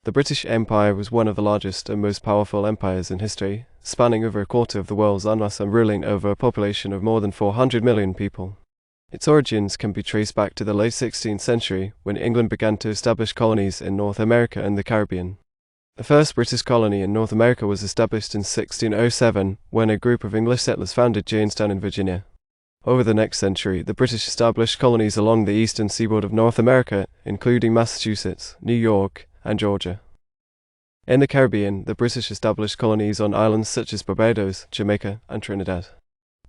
The British Empire was one of the largest and most powerful empires in history, spanning over a quarter of the world's landmass and ruling over a population of more than 400 million people. Its origins can be traced back to the late 16th century, when England began to establish colonies in North America and the Caribbean. The first British colony in North America was established in 1607, when a group of English settlers founded Jamestown in Virginia. Over the next century, the British established colonies along the eastern seaboard of North America, including Massachusetts, New York, and Georgia. In the Caribbean, the British established colonies on islands such as Barbados, Jamaica, and Trinidad.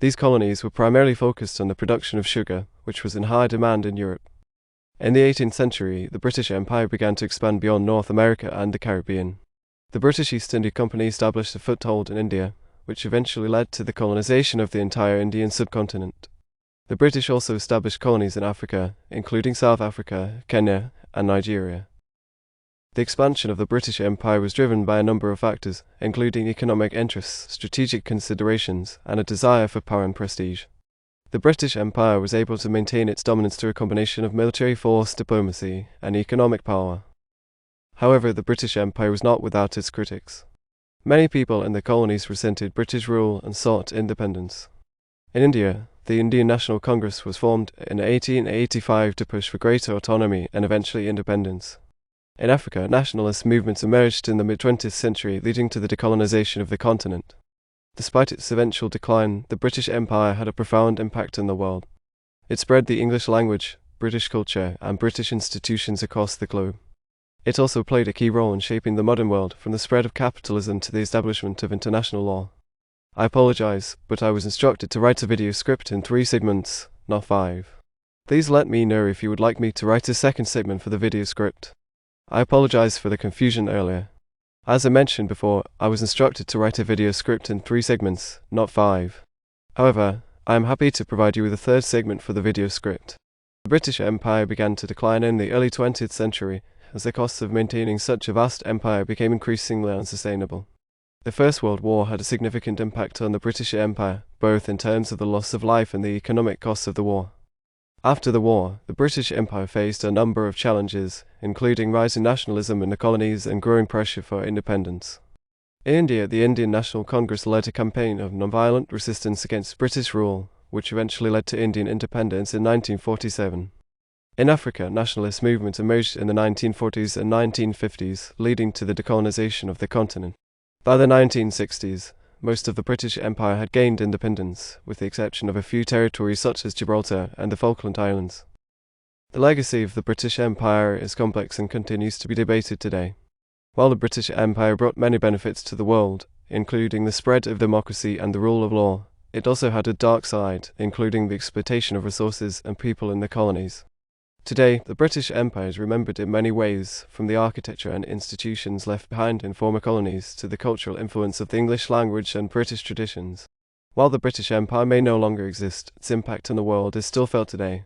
These colonies were primarily focused on the production of sugar, which was in high demand in Europe. In the 18th century, the British Empire began to expand beyond North America and the Caribbean. The British East India Company established a foothold in India, which eventually led to the colonization of the entire Indian subcontinent. The British also established colonies in Africa, including South Africa, Kenya, and Nigeria. The expansion of the British Empire was driven by a number of factors, including economic interests, strategic considerations, and a desire for power and prestige. The British Empire was able to maintain its dominance through a combination of military force, diplomacy, and economic power. However, the British Empire was not without its critics. Many people in the colonies resented British rule and sought independence. In India, the Indian National Congress was formed in 1885 to push for greater autonomy and eventually independence. In Africa, nationalist movements emerged in the mid-20th century, leading to the decolonization of the continent. Despite its eventual decline, the British Empire had a profound impact on the world. It spread the English language, British culture, and British institutions across the globe. It also played a key role in shaping the modern world, from the spread of capitalism to the establishment of international law. I apologize, but I was instructed to write a video script in 3 segments, not 5. Please let me know if you would like me to write a second segment for the video script. I apologize for the confusion earlier. As I mentioned before, I was instructed to write a video script in 3 segments, not 5. However, I am happy to provide you with a third segment for the video script. The British Empire began to decline in the early 20th century, as the costs of maintaining such a vast empire became increasingly unsustainable. The First World War had a significant impact on the British Empire, both in terms of the loss of life and the economic costs of the war. After the war, the British Empire faced a number of challenges, including rising nationalism in the colonies and growing pressure for independence. In India, the Indian National Congress led a campaign of nonviolent resistance against British rule, which eventually led to Indian independence in 1947. In Africa, nationalist movements emerged in the 1940s and 1950s, leading to the decolonization of the continent. By the 1960s, most of the British Empire had gained independence, with the exception of a few territories such as Gibraltar and the Falkland Islands. The legacy of the British Empire is complex and continues to be debated today. While the British Empire brought many benefits to the world, including the spread of democracy and the rule of law, it also had a dark side, including the exploitation of resources and people in the colonies. Today, the British Empire is remembered in many ways, from the architecture and institutions left behind in former colonies to the cultural influence of the English language and British traditions. While the British Empire may no longer exist, its impact on the world is still felt today.